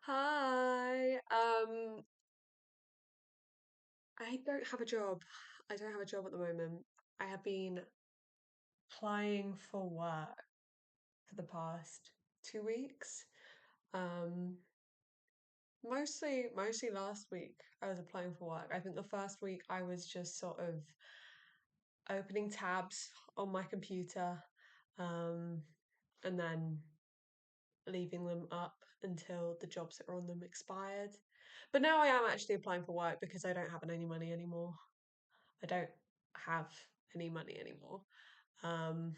Hi. I don't have a job. I don't have a job at the moment. I have been applying for work for the past 2 weeks. Um, mostly last week I was applying for work. I think the first week I was just sort of opening tabs on my computer, um, and then leaving them up until the jobs that were on them expired. But now I am actually applying for work because I don't have any money anymore. I don't have any money anymore. Um,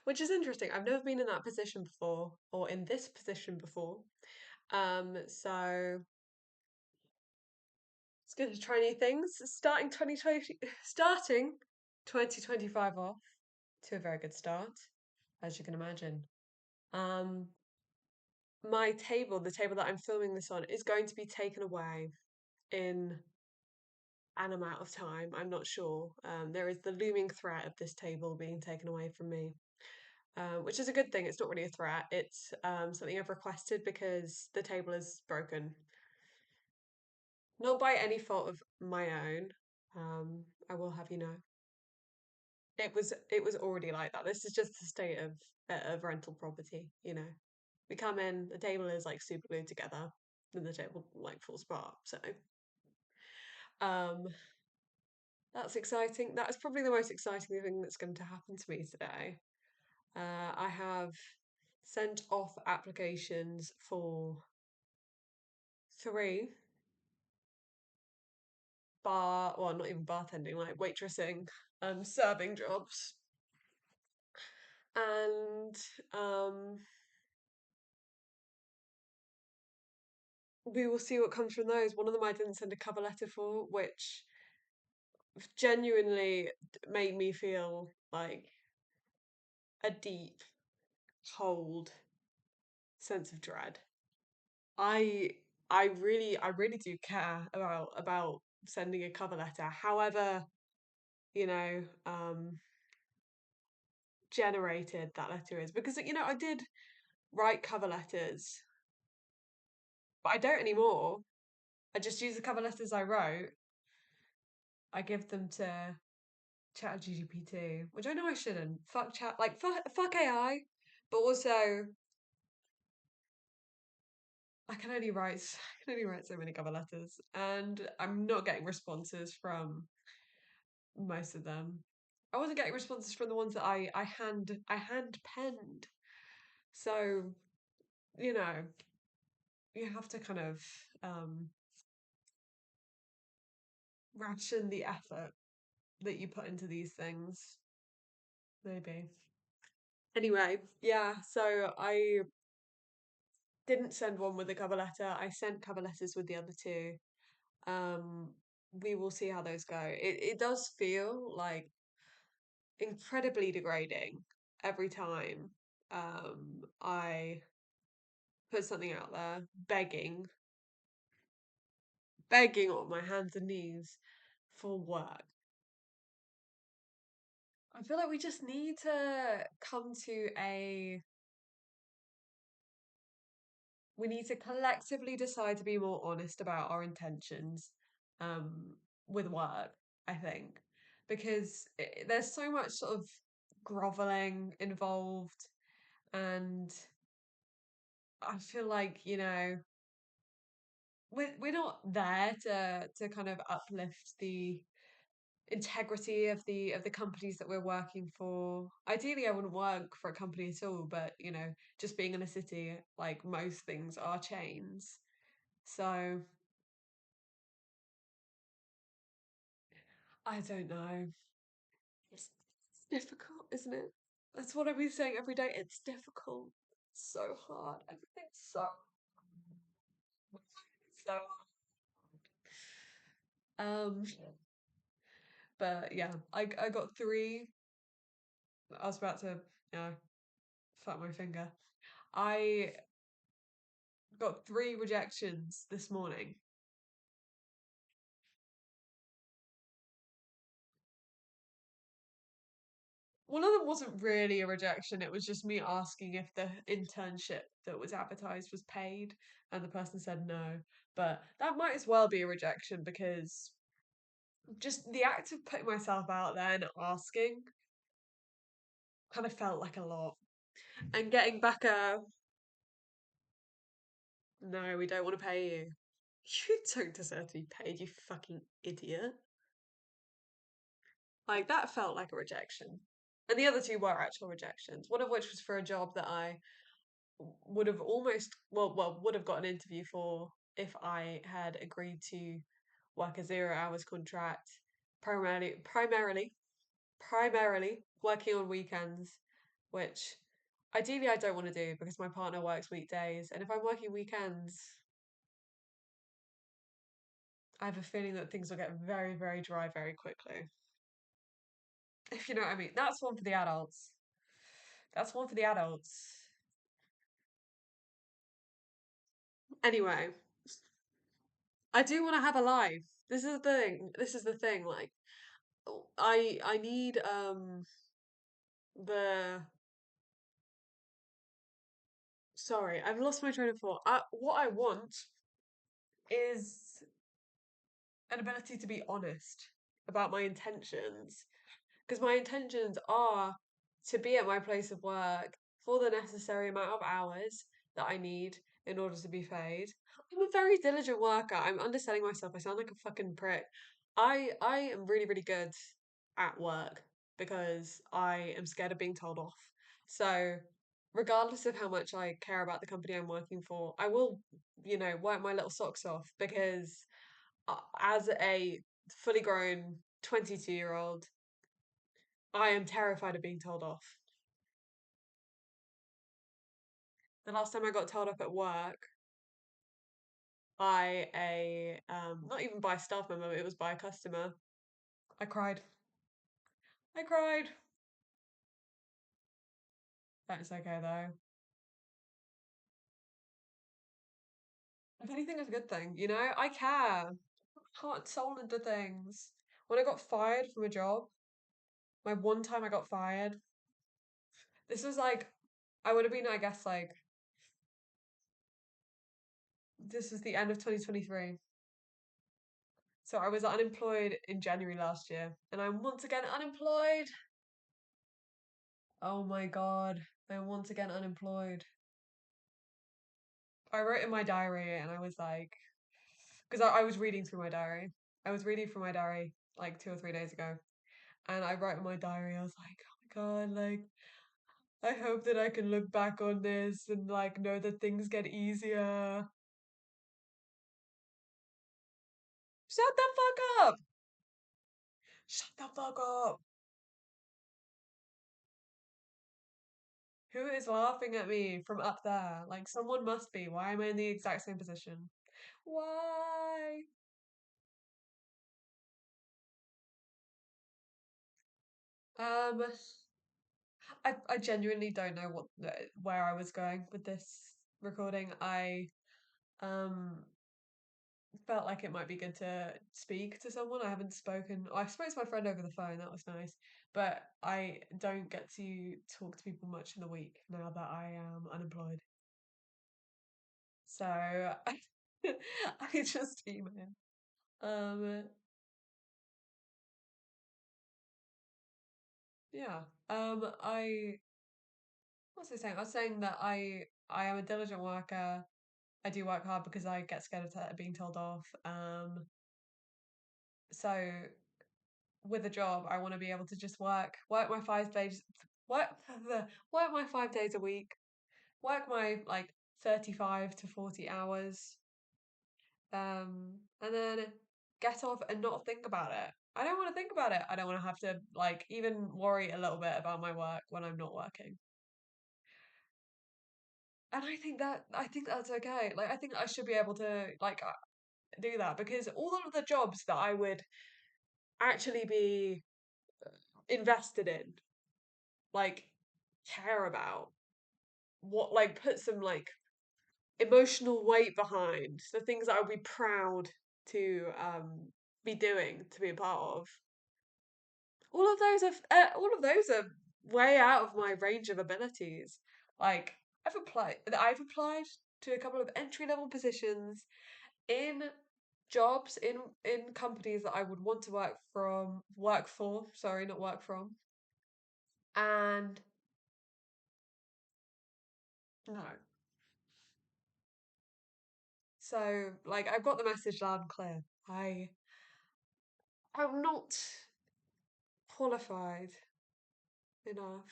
which is interesting. I've never been in that position before or in this position before. So it's good to try new things. Starting 2025 off to a very good start, as you can imagine. Um, the table that I'm filming this on, is going to be taken away in an amount of time. I'm not sure. There is the looming threat of this table being taken away from me, which is a good thing. It's not really a threat. It's something I've requested because the table is broken, not by any fault of my own. I will have you know, it was already like that. This is just the state of rental property. We come in, the table is like super glued together, then the table like falls apart. So um, that's exciting. That is probably the most exciting thing that's going to happen to me today. I have sent off applications for three well, not even bartending, like waitressing, serving jobs. And we will see what comes from those. One of them I didn't send a cover letter for, which genuinely made me feel like a deep, cold sense of dread. I I really do care about sending a cover letter. However, you know, generated that letter is, because I did write cover letters, but I don't anymore. I just use the cover letters I wrote. I give them to Chat GPT, which I know I shouldn't. Fuck chat, like fuck AI, but also I can only write so many cover letters, and I'm not getting responses from most of them. I wasn't getting responses from the ones that I hand penned. So you know, you have to kind of um, ration the effort that you put into these things. Maybe. Anyway, yeah, so I didn't send one with a cover letter. I sent cover letters with the other two. Um, we will see how those go. It does feel like incredibly degrading every time I put something out there begging on my hands and knees for work. I feel like we just need to come to a we need to collectively decide to be more honest about our intentions um, with work, I think, because there's so much sort of groveling involved, and I feel like, we're not there to kind of uplift the integrity of the companies that we're working for. Ideally, I wouldn't work for a company at all, but just being in a city, like most things are chains. So I don't know. It's difficult, isn't it? That's what I've been saying every day. It's difficult. It's so hard. Everything's so hard. But yeah, I got three. I was about to, fuck my finger. I got three rejections this morning. One of them wasn't really a rejection. It was just me asking if the internship that was advertised was paid, and the person said no. But that might as well be a rejection because just the act of putting myself out there and asking kind of felt like a lot. And getting back a no, we don't want to pay you. You don't deserve to be paid, you fucking idiot. Like that felt like a rejection. And the other two were actual rejections. One of which was for a job that I would have almost would have got an interview for if I had agreed to work a 0 hours contract, primarily working on weekends, which ideally I don't want to do because my partner works weekdays, and if I'm working weekends, I have a feeling that things will get very, very dry very quickly. If you know what I mean. That's one for the adults. That's one for the adults. Anyway, I do want to have a life. This is the thing. This is the thing. Like, I need the sorry, I've lost my train of thought. What I want is an ability to be honest about my intentions because my intentions are to be at my place of work for the necessary amount of hours that I need in order to be paid. I'm a very diligent worker. I'm underselling myself. I sound like a fucking prick. I am really really good at work because I am scared of being told off. So regardless of how much I care about the company I'm working for, I will, work my little socks off because as a fully grown 22-year-old, I am terrified of being told off. The last time I got told off at work by a not even by a staff member, it was by a customer. I cried. I cried. That's okay though. If anything, it's a good thing. I care. Heart and soul into things. When I got fired from a job, my one time I got fired, this was like, I would have been, I guess, like, this was the end of 2023. So I was unemployed in January last year, and I'm once again unemployed. Oh my God, I'm once again unemployed. I wrote in my diary and I was like, because I was reading through my diary. I was reading through my diary like 2 or 3 days ago, and I wrote in my diary, I was like, oh my God, like, I hope that I can look back on this and like know that things get easier. Shut the fuck up! Shut the fuck up! Who is laughing at me from up there? Like, someone must be. Why am I in the exact same position? Why? Um, I genuinely don't know where I was going with this recording. I um felt like it might be good to speak to someone. I haven't spoken. I spoke to my friend over the phone. That was nice, but I don't get to talk to people much in the week now that I am unemployed. So I just email. Um, yeah. I what was I saying? I was saying that I am a diligent worker. I do work hard because I get scared of being told off. So with a job, I want to be able to just work my 5 days, work work my 5 days a week, work my like 35 to 40 hours, and then get off and not think about it. I don't want to think about it. I don't want to have to like even worry a little bit about my work when I'm not working. And I think that's okay. Like I think I should be able to like do that because all of the jobs that I would actually be invested in, like care about, what like put some like emotional weight behind, the things that I would be proud to be doing to be a part of. All of those are all of those are way out of my range of abilities. Like I've applied to a couple of entry level positions in jobs in companies that I would want to work for, sorry, not work from. And no. So like I've got the message loud and clear. I'm not qualified enough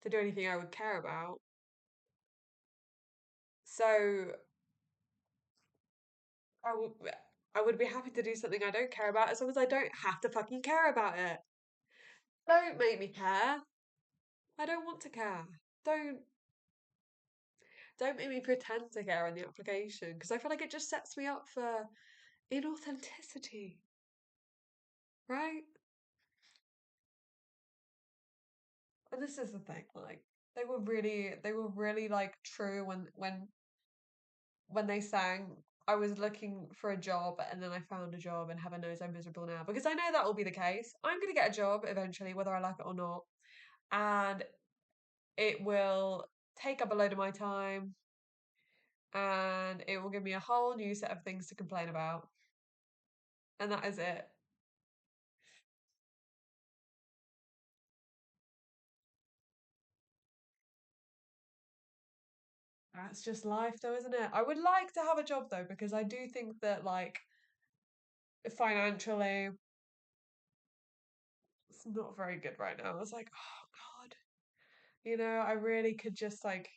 to do anything I would care about. So I would I would be happy to do something I don't care about as long as I don't have to fucking care about it. Don't make me care. I don't want to care. Don't don't make me pretend to care in the application because I feel like it just sets me up for inauthenticity, right? And this is the thing, like they were really like true when they sang I was looking for a job and then I found a job and heaven knows I'm miserable now because I know that will be the case. I'm gonna get a job eventually, whether I like it or not, and it will take up a load of my time and it will give me a whole new set of things to complain about. And that is it. That's just life though, isn't it? I would like to have a job though, because I do think that like financially it's not very good right now. It's like, oh God, I really could just like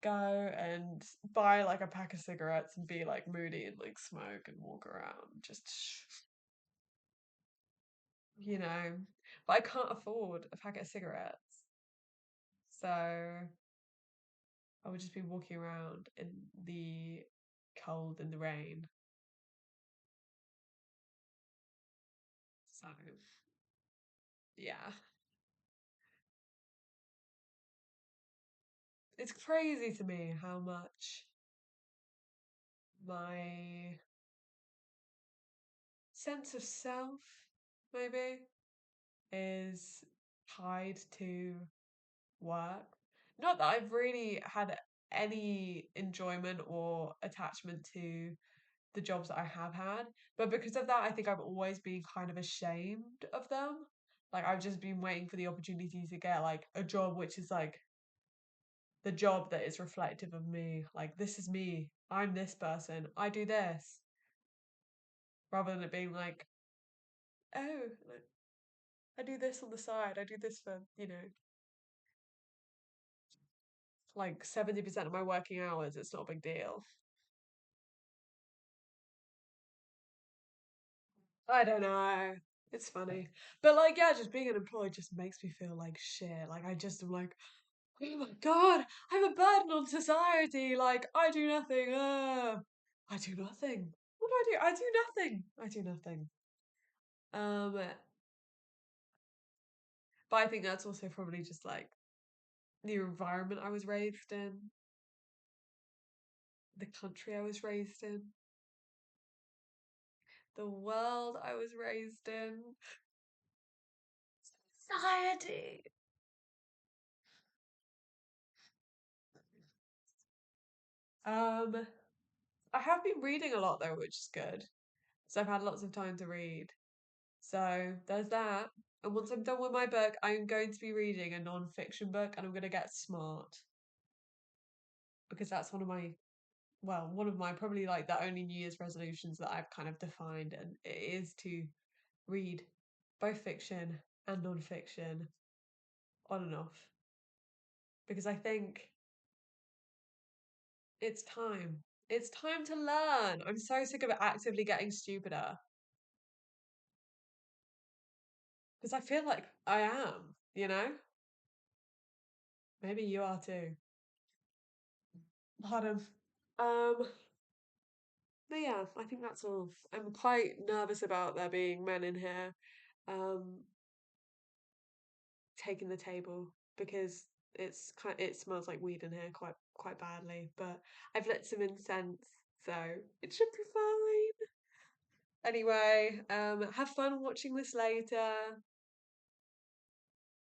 go and buy like a pack of cigarettes and be like moody and like smoke and walk around. Just, you know, but I can't afford a packet of cigarettes. So I would just be walking around in the cold and the rain. So yeah, it's crazy to me how much my sense of self, maybe, is tied to work. Not that I've really had any enjoyment or attachment to the jobs that I have had, but because of that, I think I've always been kind of ashamed of them. Like, I've just been waiting for the opportunity to get like a job which is like the job that is reflective of me. Like, this is me. I'm this person. I do this. Rather than it being like, oh, like, I do this on the side. I do this for, like 70% of my working hours. It's not a big deal. I don't know. It's funny. But like, yeah, just being unemployed just makes me feel like shit. Like, I just am like, oh my God, I'm a burden on society. Like, I do nothing. I do nothing. What do? I do nothing. I do nothing. Um, but I think that's also probably just like the environment I was raised in, the country I was raised in, the world I was raised in, society. Um, I have been reading a lot though, which is good. So I've had lots of time to read. So there's that. And once I'm done with my book, I'm going to be reading a non-fiction book and I'm going to get smart because that's one of my probably like the only New Year's resolutions that I've kind of defined. And it is to read both fiction and non-fiction on and off because I think it's time. It's time to learn. I'm so sick of actively getting stupider because I feel like I am. Maybe you are too. Pardon. Um, but yeah, I think that's all. I'm quite nervous about there being men in here, um, taking the table because it smells like weed in here quite badly. But I've lit some incense, so it should be fine. Anyway, have fun watching this later.